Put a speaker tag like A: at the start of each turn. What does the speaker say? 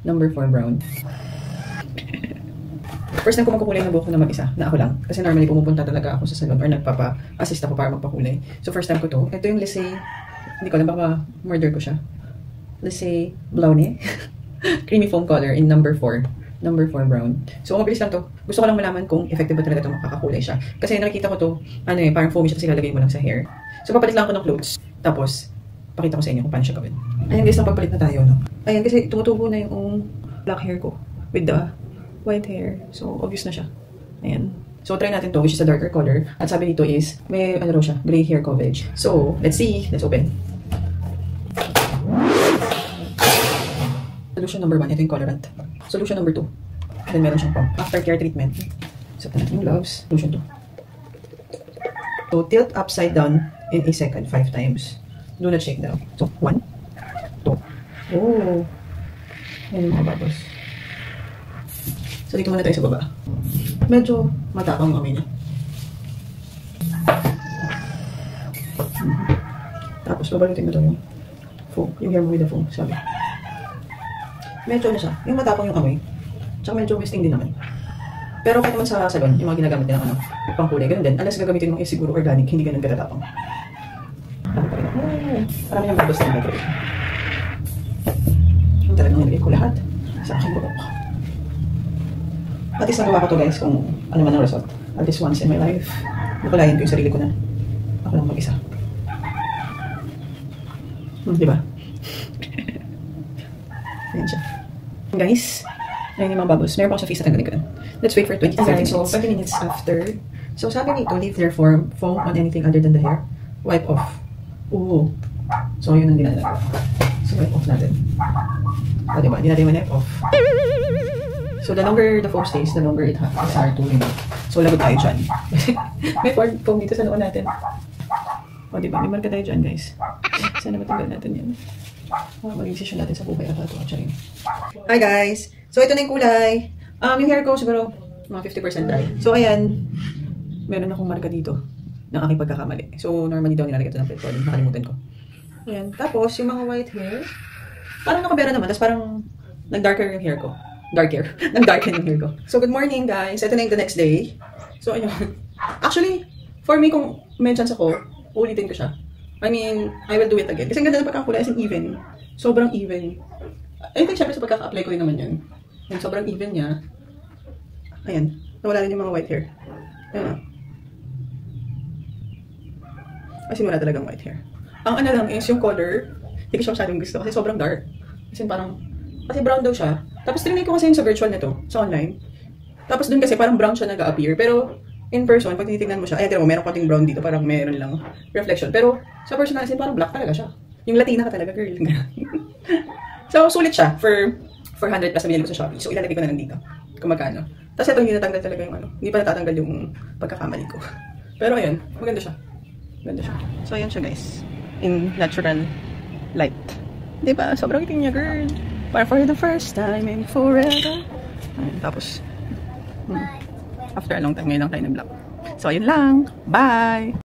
A: number 4 brown. First time ko magkukulay ng buhok ko na mag-isa, na ako lang. Kasi normally pumupunta talaga ako sa salon or nagpapa-assist ako para magpakulay. So first time ko to. Ito yung Lisay, hindi ko alam, baka murder ko siya. Lisay Blonde. Creamy foam color in number 4. Number 4 brown. So mabilis lang to. Gusto ko lang malaman kung effective ba talaga ito makakakulay siya. Kasi nakikita ko to, parang foamy siya kasi lalagay mo lang sa hair. So papalit lang ako ng clothes. Tapos, pakita ko sa inyo kung paano siya gawin. Ayan guys, napagpalit na tayo, no? Ayan kasi tumutubo na yung black hair ko with the white hair. So, obvious na siya. Ayan. So, try natin to, which is a darker color. At sabi dito is, may, raw siya, gray hair coverage. So, let's see. Let's open. Solution number 1. Ito yung colorant. Solution number 2. Then, meron siyang pump. Aftercare treatment. So, natin yung gloves. Solution 2. So, tilt upside down in a second 5 times. Do not shake down. So, 1, 2. Oh. Yan yung mga bubbles. So, dito muna tayo sa baba. Medyo matapang ang amoy niya. Tapos, babalutin mo ito yung foam. Yung hair mo with the foam, sabi. Medyo siya. Yung matapang yung amoy. Tsaka medyo wasting din naman. Pero kahit naman sa salon, yung mga ginagamit din ng pangkulay, ganun din. Unless gagamitin mo is siguro organic, hindi ganun katatapang. Marami nang bubbles na nilagay. Yung talagang nilagay ko lahat sa aking buhok. At least nagawa ko to guys kung ano man ang result. At least once in my life, nakulayan ko yung sarili ko na ako lang mag-isa. Diba? Ayan siya. Guys, ayan yung mga bubbles. Meron pa ako sa face at tanggalin ko na. Let's wait for 20 to 30 minutes. So, 20 minutes after. So, sabi nito, leave their foam on anything other than the hair. Wipe off. Ooh. So, yun ang dinadala. So, wipe off natin. O, diba? Hindi natin ma-wipe off. So, the longer the foam stays, the longer it has our to remove. So, lagot tayo dyan. May foam dito sa noon natin. O, diba? May marka tayo dyan, guys. Sana matanggal natin yan. Mag-decision natin sa buhay ata ito. Hi, guys! So, ito na yung kulay. Yung hair ko, siguro, mga 50% dry. So, ayan. Meron akong marka dito ng aking pagkakamali. So, normally daw nilalagay ito ng petrol. Nakalimutan ko. Ayan. Tapos, yung mga white hair, parang nakabera naman. Tapos, parang nag-darker yung hair ko. Dark hair. Nag-darken yung hair ko. So, good morning, guys. Ito na yung the next day. So, ayun. Actually, for me, kung may chance ako, ulitin ko siya. I mean, I will do it again. Kasi ang ganda ng pagkakulay as in even. Sobrang even. I think, syempre, sa pagkaka-apply ko rin naman yun. And sobrang even niya. Ayan. Nawala rin yung mga white hair. Ayan. As in, wala talagang white hair. Ang ano lang is yung color, hindi ko siya masyadong gusto kasi sobrang dark. As in, parang, kasi brown daw siya. Tapos trinay ko kasi yung sa virtual nito, sa online. Tapos dun kasi parang brown siya nag-appear. Pero in person, pag tinitignan mo siya, ayan, meron konting brown dito, parang meron lang reflection. Pero sa personal, parang black talaga siya. Yung Latina ka talaga, girl. So, sulit siya for 400 plus na binili ko sa Shopee. So, ilalagay ko na lang dito kung magkano. Tapos ito, hindi natanggal talaga yung hindi pa natatanggal yung pagkakamali ko. Pero ayun, maganda siya. Maganda siya. So, ayan siya, guys. In natural light. Diba? Sobrang itim niya, girl. Para for the first time in forever. Ayun, tapos, after a long time, ngayon lang tayo na-vlog. So, ayun lang. Bye!